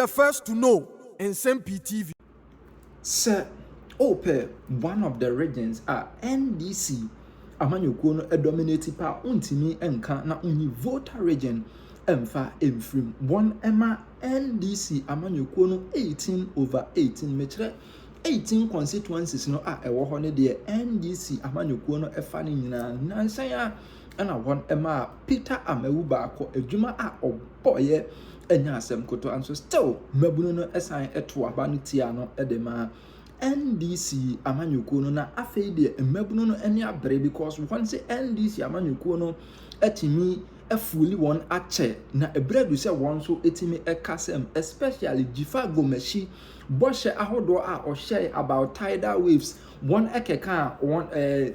the first to know Nsem-Pii TV. Sir, Ope, one of the regions are NDC. Amanyoko no dominated pa untimi enka na unyi voter region emfa emfrim. One Emma NDC amanyoko no 18/18 metre 18 constituencies no ewo ho ne de NDC amanyoko no efa ne nyina nansan ya na one Emma Peter Amewu baako adwuma oboye enya asem koto and so still mabunu no esan eto aba no tia no edema NDC amanyoko no na afei de mabunu no eni abre because once NDC amanyoko no etimi efuli won ache na ebredu se won so etimi ekasem especially Jifa Gomeshi boshe ahodo o share about tidal waves one ekeka one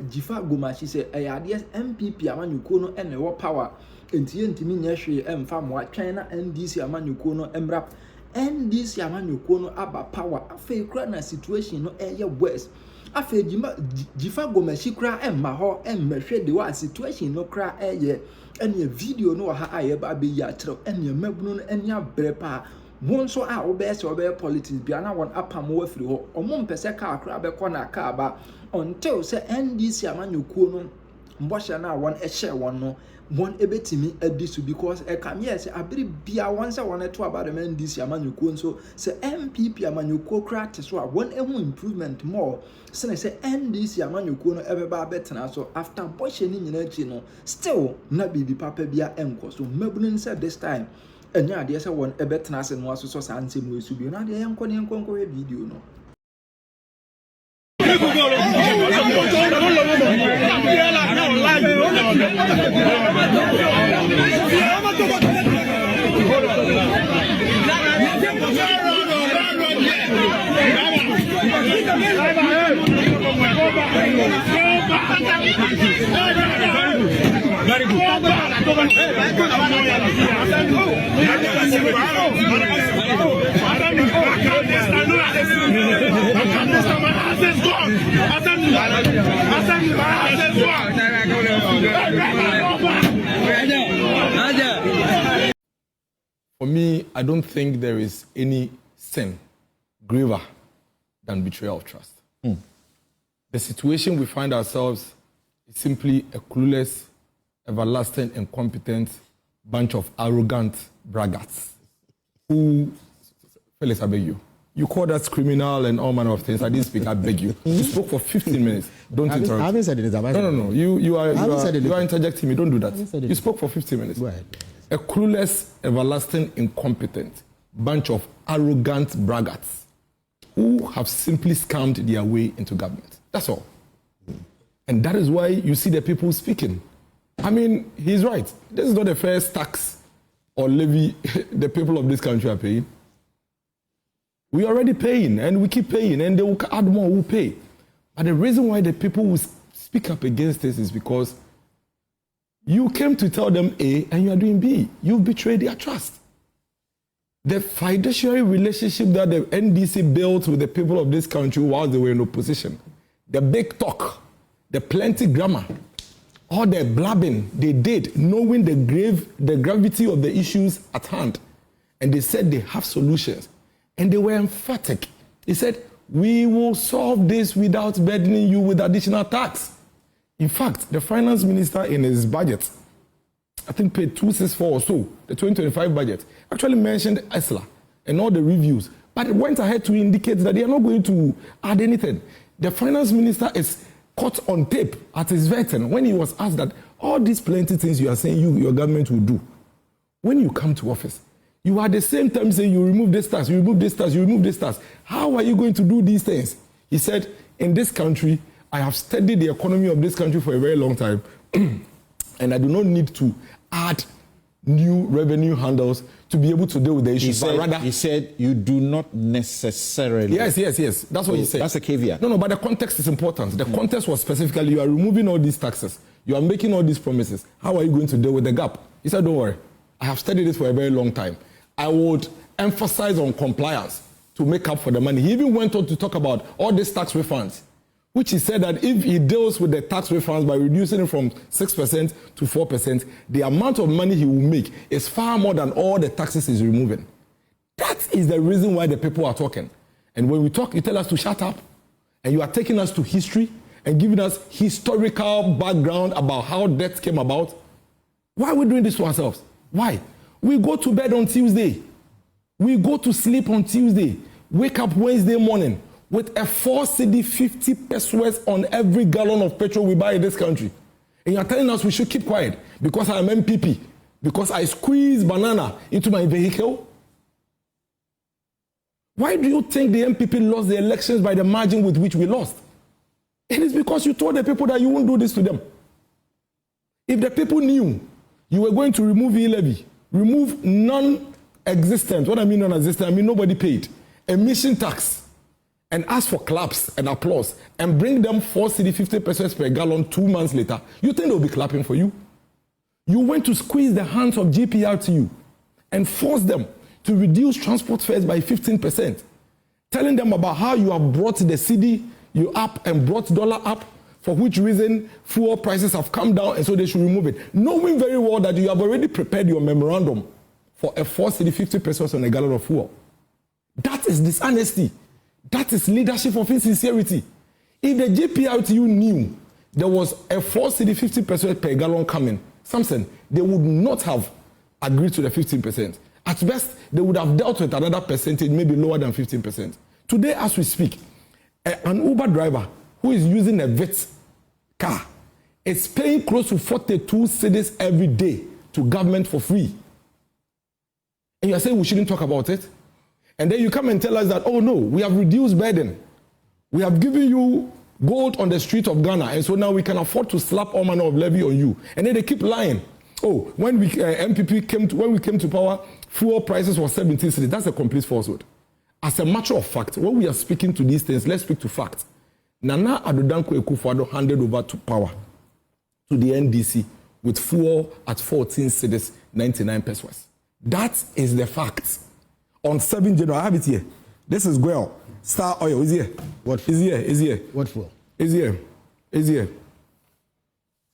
Jifa Gomeshi se ayade MPP amanyoko no ene wo power ntimi nyehwe emfa mo atwen na NDC amanyoko no emrap NDC amanyoko no aba power afei kra na situation no eye worse afei Jifa Gomeshi kra emma ho emmehwe de wa situation no kra eye ene video no ha aye ba be ya tro ene mabunu no ene abrepa won so a obese politics bia na won apam wo afiri ho omo mpese ka kra be kona ka ba until say NDC amanyoko no mbosha na won ehye won no one ebetimi edisu because come yes abiri bia once one to about the NDC amanyoko so say MPP amanyoko kra so one emu improvement more say NDC amanyoko no ebeba betena so after boshe ni nyina chi no still na bibi papa bia enko so mabunu say this time enya ade say one ebetena se no aso so sa nsem no esu bi na ade enko ne enko video no For me, I don't think there is any sin graver than betrayal of trust. The situation we find ourselves is simply a clueless, everlasting, incompetent bunch of arrogant braggarts who, Felix, I beg you. You call that criminal and all manner of things. I didn't speak, I beg you. You spoke for 15 minutes. Don't interrupt. I haven't said it. No. You are interjecting me. Don't do that. You spoke for 15 minutes. Go ahead. A clueless, everlasting, incompetent bunch of arrogant braggarts who have simply scammed their way into government. That's all. And that is why you see the people speaking. I mean, he's right. This is not the first tax or levy the people of this country are paying. We are already paying, and we keep paying, and they will add more, we'll pay. But the reason why the people will speak up against this is because you came to tell them A, and you are doing B. You betrayed their trust. The fiduciary relationship that the NDC built with the people of this country while they were in opposition, the big talk, the plenty grammar, all the blabbing they did, knowing the gravity of the issues at hand. And they said they have solutions. And they were emphatic. They said, we will solve this without burdening you with additional tax. In fact, the finance minister in his budget, I think paid 264 or so, the 2025 budget, actually mentioned ESLA and all the reviews, but it went ahead to indicate that they are not going to add anything. The finance minister is caught on tape at his vetting when he was asked that all these plenty things you are saying your government will do. When you come to office, you are at the same time saying you remove this tax, you remove this tax, you remove this tax. How are you going to do these things? He said, in this country, I have studied the economy of this country for a very long time, and I do not need to add new revenue handles to be able to deal with the issues. He said you do not necessarily. Yes. That's what he said. That's a caveat. No, but the context is important. The context was specifically, you are removing all these taxes. You are making all these promises. How are you going to deal with the gap? He said, don't worry. I have studied this for a very long time. I would emphasize on compliance to make up for the money. He even went on to talk about all these tax refunds, which he said that if he deals with the tax refunds by reducing it from 6% to 4%, the amount of money he will make is far more than all the taxes he's removing. That is the reason why the people are talking. And when we talk, you tell us to shut up. And you are taking us to history and giving us historical background about how death came about. Why are we doing this to ourselves? Why? We go to bed on Tuesday. We go to sleep on Tuesday. Wake up Wednesday morning with a 4 cedi 50 pesos on every gallon of petrol we buy in this country. And you are telling us we should keep quiet because I am MPP, because I squeeze banana into my vehicle. Why do you think the MPP lost the elections by the margin with which we lost? It is because you told the people that you won't do this to them. If the people knew you were going to remove e-levy, remove non-existent, what I mean non-existent, I mean nobody paid, emission tax, and ask for claps and applause, and bring them 4 cedi 50 pesos per gallon 2 months later, you think they'll be clapping for you? You went to squeeze the hands of GPRTU and force them to reduce transport fares by 15%, telling them about how you have brought the cedi you up and brought dollar up, for which reason fuel prices have come down and so they should remove it, knowing very well that you have already prepared your memorandum for a 4 cedi 50 pesos on a gallon of fuel. That is dishonesty. That is leadership of insincerity. If the GPRTU knew there was a 4 cedi 50 pesos per gallon coming, Samson, they would not have agreed to the 15%. At best, they would have dealt with another percentage, maybe lower than 15%. Today, as we speak, an Uber driver who is using a VIT car is paying close to 42 cedis every day to government for free. And you are saying we shouldn't talk about it? And then you come and tell us that, oh no, we have reduced burden. We have given you gold on the street of Ghana, and so now we can afford to slap all manner of levy on you. And then they keep lying. Oh, when we when we came to power, fuel prices were 17 cedis. That's a complete falsehood. As a matter of fact, when we are speaking to these things, let's speak to facts. Nana Addo Dankwa Akufo-Addo handed over to power to the NDC with fuel at 14 cedis 99 pesos. That is the fact. On 7 January, I have it here. This is Guel. Star Oil is here. What fuel? Is here. Is here. What fuel? Is here. Is here.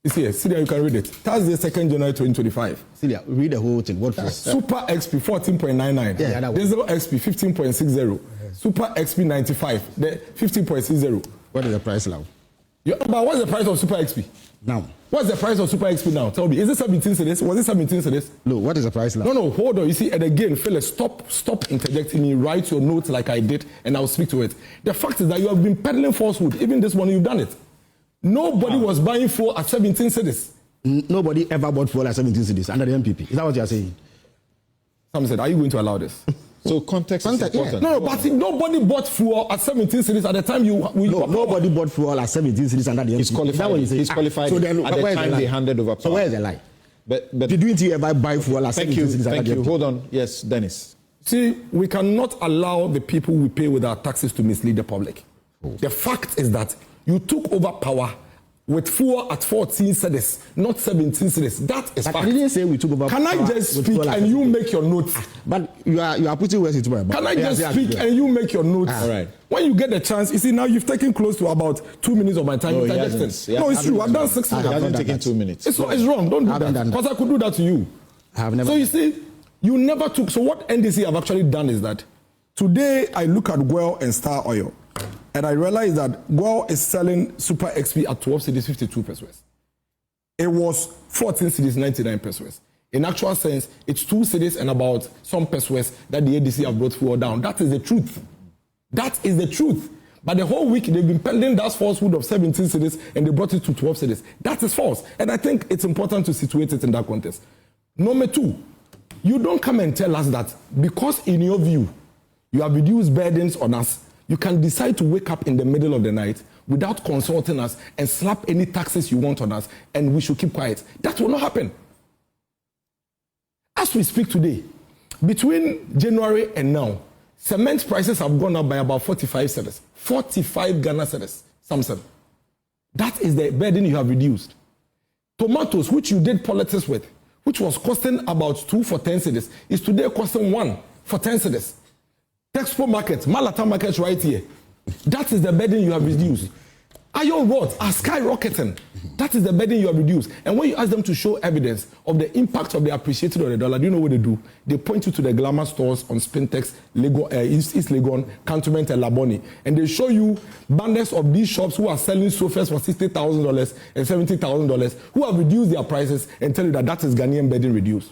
It's here. See there, you can read it. Thursday, 2nd January 2025. Celia, read the whole thing. What fuel? Super XP 14.99. Yeah, that one. Diesel XP 15.60. Super XP 95. The 15.60. What is the price now? But what's the price of Super XP? Now. What's the price of Super XP now? Tell me. Is it 17 cedis? Was it 17 cedis? No, what is the price now? No, hold on. You see, and again, Phyllis, stop interjecting me. Write your notes like I did, and I'll speak to it. The fact is that you have been peddling falsehood. Even this morning, you've done it. Nobody was buying fuel at 17 cedis. Nobody ever bought fuel at 17 cedis under the MPP. Is that what you are saying? Some said, are you going to allow this? So context is important. No, but nobody bought fuel at 17 cedis at the time nobody bought fuel at 17 cedis under the MPP. He's qualified. He's qualified so then, at the time they handed over power. So where is the lie? But didn't you ever buy fuel at 17 cedis under the MPP? Thank you. Hold on. Yes, Dennis. See, we cannot allow the people we pay with our taxes to mislead the public. The fact is that you took over power with fuel at 14 cedis, not 17 cedis. That is fact. I didn't say we took over Can power. I just speak and you make your notes? But you are putting words into my mouth. Can I just speak and you make your notes? All right. When you get the chance, you see, now you've taken close to about 2 minutes of my time. No, it's true. I've done 6 minutes. It hasn't taken 2 minutes. It's wrong. Don't do that. Because I could do that to you. I have never. So you see, you never took. So what NDC have actually done is that today I look at Guel and Star Oil, and I realize that Guel is selling Super XP at 12 cedis 52 pesos. It was 14 cedis 99 pesos. In actual sense, it's 2 cedis and about some pesos that the ADC have brought fuel down. That is the truth. That is the truth. But the whole week they've been peddling that falsehood of 17 cedis and they brought it to 12 cedis. That is false. And I think it's important to situate it in that context. Number 2, you don't come and tell us that because in your view, you have reduced burdens on us, you can decide to wake up in the middle of the night without consulting us and slap any taxes you want on us and we should keep quiet. That will not happen. As we speak today, between January and now, cement prices have gone up by about 45 cedis. 45 Ghana cedis, Samson. That is the burden you have reduced. Tomatoes, which you did politics with, which was costing about 2 for 10 cedis, is today costing 1 for 10 cedis. Texpo market, Malata market right here. That is the burden you have reduced. Iron rods are skyrocketing. That is the burden you have reduced. And when you ask them to show evidence of the impact of the appreciation of the dollar, do you know what they do? They point you to the glamour stores on Spintex, East Legon, Cantonment, and Laboni. And they show you banners of these shops who are selling sofas for $60,000 and $70,000, who have reduced their prices and tell you that that is Ghanaian burden reduced.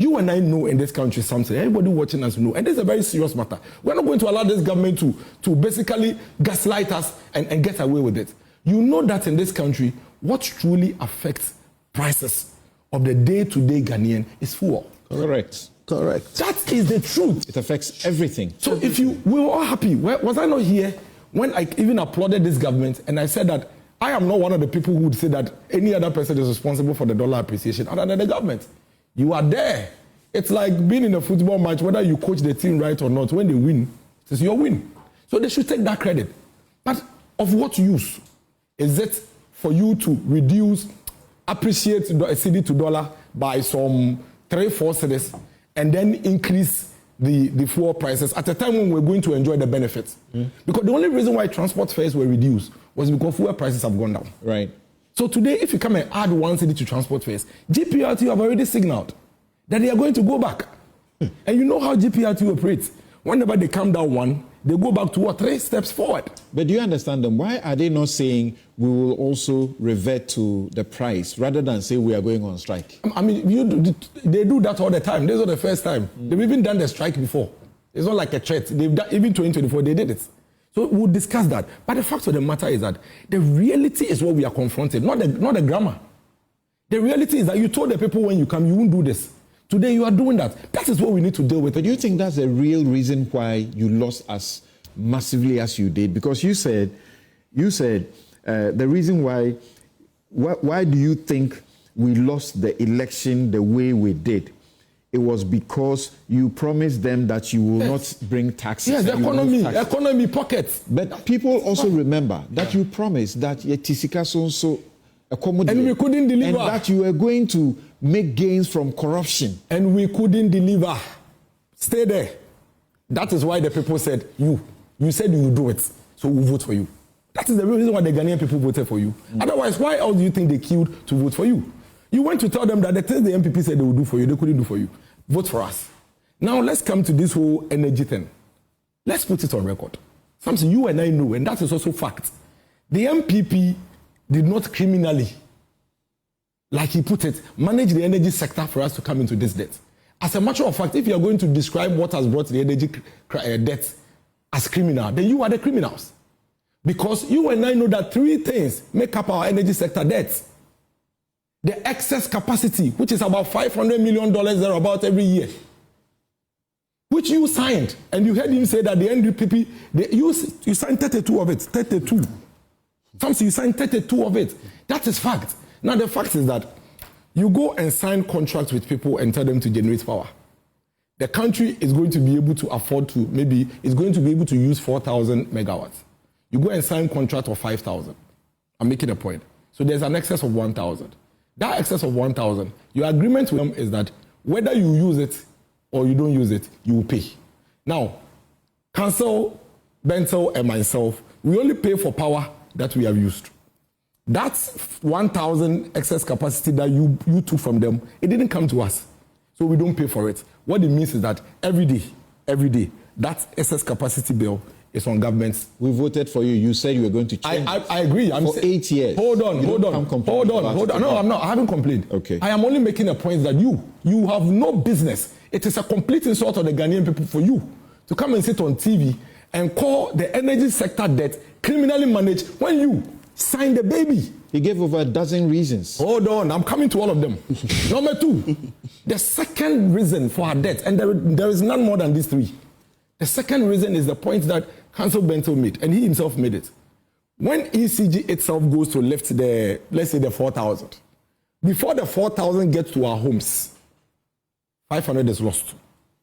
You and I know in this country something. Everybody watching us know. And this is a very serious matter. We're not going to allow this government to basically gaslight us and get away with it. You know that in this country, what truly affects prices of the day-to-day Ghanaian is fuel. Correct. That is the truth. It affects everything. So we were all happy. Was I not here when I even applauded this government and I said that I am not one of the people who would say that any other person is responsible for the dollar appreciation other than the government. You are there. It's like being in a football match, whether you coach the team right or not, when they win, it's your win. So they should take that credit. But of what use is it for you to appreciate cedi to dollar by some 3-4 cedis and then increase the fuel prices at a time when we're going to enjoy the benefits? Because the only reason why transport fares were reduced was because fuel prices have gone down. Right. So today, if you come and add 1 cedi to transport fares, GPRT have already signaled that they are going to go back. And you know how GPRT operates. Whenever they come down 1, they go back 2 or 3 steps forward. But do you understand them? Why are they not saying we will also revert to the price rather than say we are going on strike? I mean, they do that all the time. This is not the first time. They've even done the strike before. It's not like a threat. They've done, even 2024, they did it. So we'll discuss that. But the fact of the matter is that the reality is what we are confronted, not the grammar. The reality is that you told the people when you come, you won't do this. Today you are doing that. That is what we need to deal with. But do you think that's the real reason why you lost as massively as you did? Because you said the reason why do you think we lost the election the way we did? It was because you promised them that you will not bring taxes. Yes, the economy pockets. But people also remember that you promised that Yetisika so accommodate. And we couldn't deliver. And that you were going to make gains from corruption. And we couldn't deliver. Stay there. That is why the people said, you said you would do it, so we'll vote for you. That is the reason why the Ghanaian people voted for you. Otherwise, why else do you think they queued to vote for you? You went to tell them that the things the MPP said they would do for you, they couldn't do for you. Vote for us. Now let's come to this whole energy thing. Let's put it on record. Something you and I know, and that is also fact. The MPP did not criminally, like he put it, manage the energy sector for us to come into this debt. As a matter of fact, if you are going to describe what has brought the energy debt as criminal, then you are the criminals. Because you and I know that 3 things make up our energy sector debt. The excess capacity, which is about $500 million thereabout every year, which you signed, and you heard him say that the NDP, you signed 32 of it, 32. Something you signed 32 of it. That is fact. Now the fact is that you go and sign contracts with people and tell them to generate power. The country is going to be able to afford to, maybe it's going to be able to use 4,000 megawatts. You go and sign contract of 5,000. I'm making a point. So there's an excess of 1,000. That excess of 1,000, your agreement with them is that whether you use it or you don't use it, you will pay. Now, Council, Bentel, and myself, we only pay for power that we have used. That's 1,000 excess capacity that you took from them. It didn't come to us, so we don't pay for it. What it means is that every day, that excess capacity bill is on governments. We voted for you. You said you were going to change. I agree. For 8 years. Hold on. No, I'm not. I haven't complained. Okay. I am only making a point that you have no business. It is a complete insult on the Ghanaian people for you to come and sit on TV and call the energy sector debt criminally managed when you signed the baby. He gave over a dozen reasons. Hold on, I'm coming to all of them. Number 2, the second reason for our debt, and there is none more than these 3. The second reason is the point that Council Bentel made, and he himself made it. When ECG itself goes to lift the, let's say the 4,000, before the 4,000 gets to our homes, 500 is lost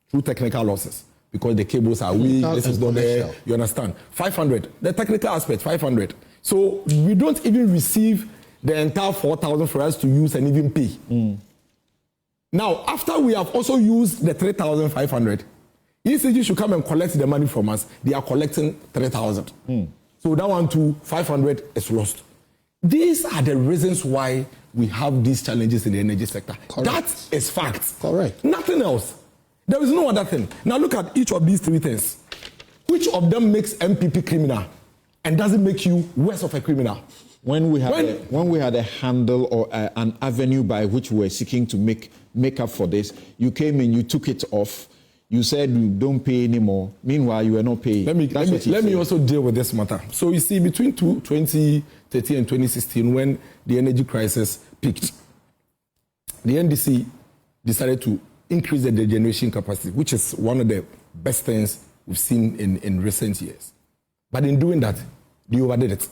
through technical losses because the cables are weak, this is not there, you understand? 500, the technical aspect, 500. So we don't even receive the entire 4,000 for us to use and even pay. Now, after we have also used the 3,500, ECG should come and collect the money from us. They are collecting 3,000. So So that one to 500 is lost. These are the reasons why we have these challenges in the energy sector. Correct. That is fact. Correct. Nothing else. There is no other thing. Now look at each of these three things. Which of them makes MPP criminal and doesn't make you worse of a criminal? When we had a handle or an avenue by which we were seeking to make up for this, you came in, you took it off. You said you don't pay anymore. Meanwhile, you were not paying. Let me also deal with this matter. So you see, between 2013 and 2016, when the energy crisis peaked, the NDC decided to increase the generation capacity, which is one of the best things we've seen in recent years. But in doing that, they overdid it.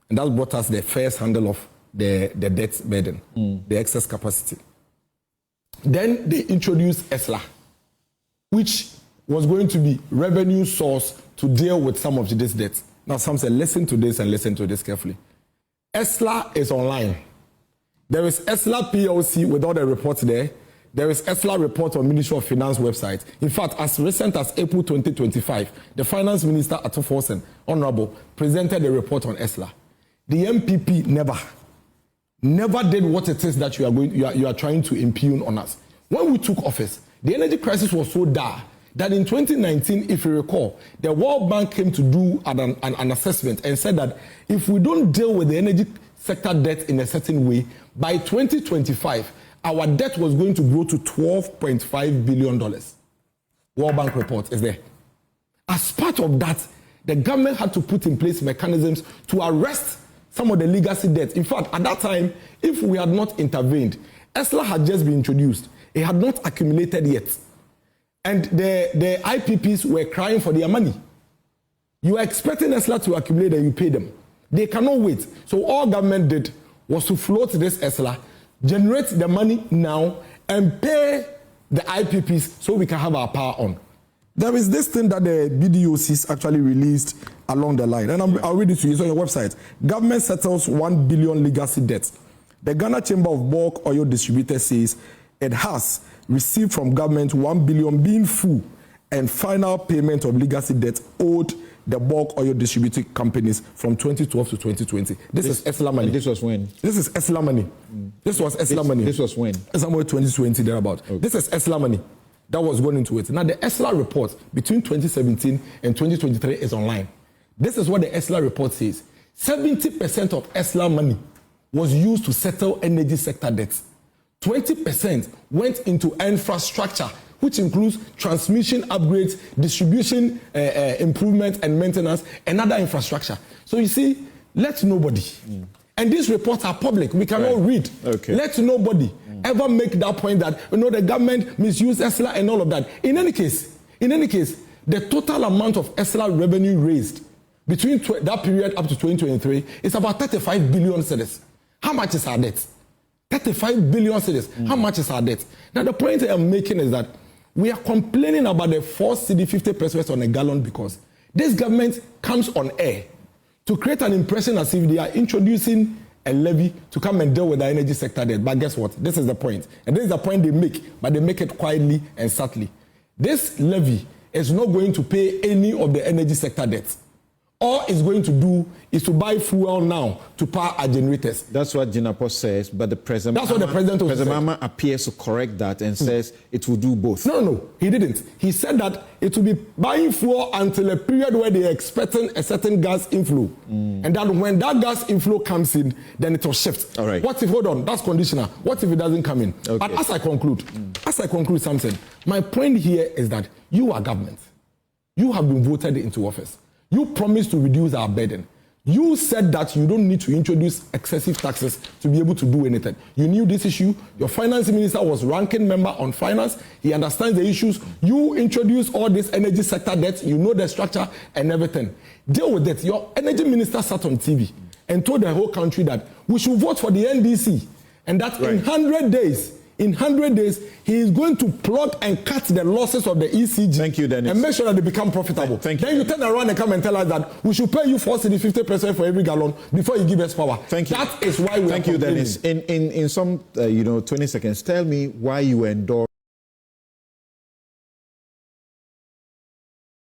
And that brought us the first handle of the debt burden, the excess capacity. Then they introduced ESLA, which was going to be revenue source to deal with some of this debt. Now, some say, listen to this and listen to this carefully. ESLA is online. There is ESLA PLC with all the reports there. There is ESLA report on Ministry of Finance website. In fact, as recent as April 2025, the Finance Minister, Atoforsen, Honorable, presented a report on ESLA. The MPP never did what it is that you are trying to impugn on us. When we took office, the energy crisis was so dire that in 2019, if you recall, the World Bank came to do an assessment and said that if we don't deal with the energy sector debt in a certain way, by 2025, our debt was going to grow to $12.5 billion. World Bank report is there. As part of that, the government had to put in place mechanisms to arrest some of the legacy debt. In fact, at that time, if we had not intervened, ESLA had just been introduced. It had not accumulated yet. And the IPPs were crying for their money. You are expecting ESLA to accumulate and you pay them. They cannot wait. So all government did was to float this ESLA, generate the money now, and pay the IPPs so we can have our power on. There is this thing that the BDOCs actually released along the line, and I'll read it to you. It's on your website. Government settles 1 billion legacy debt. The Ghana Chamber of Bulk Oil Distributors says it has received from government 1 billion being full and final payment of legacy debt owed the bulk oil distributing companies from 2012 to 2020. This is ESLA money. And this was when? This is ESLA money. This was ESLA money. This was when? Somewhere 2020 thereabout. Okay. This is ESLA money that was going into it. Now the ESLA report between 2017 and 2023 is online. This is what the ESLA report says. 70% of ESLA money was used to settle energy sector debts. 20% went into infrastructure, which includes transmission upgrades, distribution improvement and maintenance, and other infrastructure. So you see, let nobody, and these reports are public, we can all read. Okay. Let nobody ever make that point that, the government misused ESLA and all of that. In any case, the total amount of ESLA revenue raised between that period up to 2023 is about 35 billion cedis. How much is our debt? 35 billion cedis. How much is our debt? Now the point I'm making is that we are complaining about the 4 cedi 50 pesos on a gallon because this government comes on air to create an impression as if they are introducing a levy to come and deal with the energy sector debt. But guess what? This is the point. And this is the point they make, but they make it quietly and subtly. This levy is not going to pay any of the energy sector debts. All it's going to do is to buy fuel now to power our generators. That's what Jinapo says, but the president... That's what the president also said. President Mama appears to correct that and says it will do both. No, he didn't. He said that it will be buying fuel until a period where they are expecting a certain gas inflow. And that when that gas inflow comes in, then it will shift. All right. What if, hold on, that's conditional. What if it doesn't come in? Okay. But as I conclude something, my point here is that you are government. You have been voted into office. You promised to reduce our burden. You said that you don't need to introduce excessive taxes to be able to do anything. You knew this issue. Your finance minister was ranking member on finance. He understands the issues. You introduced all this energy sector debt. You know the structure and everything. Deal with it. Your energy minister sat on TV and told the whole country that we should vote for the NDC and that in 100 days, he is going to plug and cut the losses of the ECG. Thank you, Dennis. And make sure that they become profitable. Thank you. Then you turn around and come and tell us that we should pay you 4 cedi 50% for every gallon before you give us power. Thank you. That is why we are complaining. Thank you, Dennis. In some 20 seconds, tell me why you endorse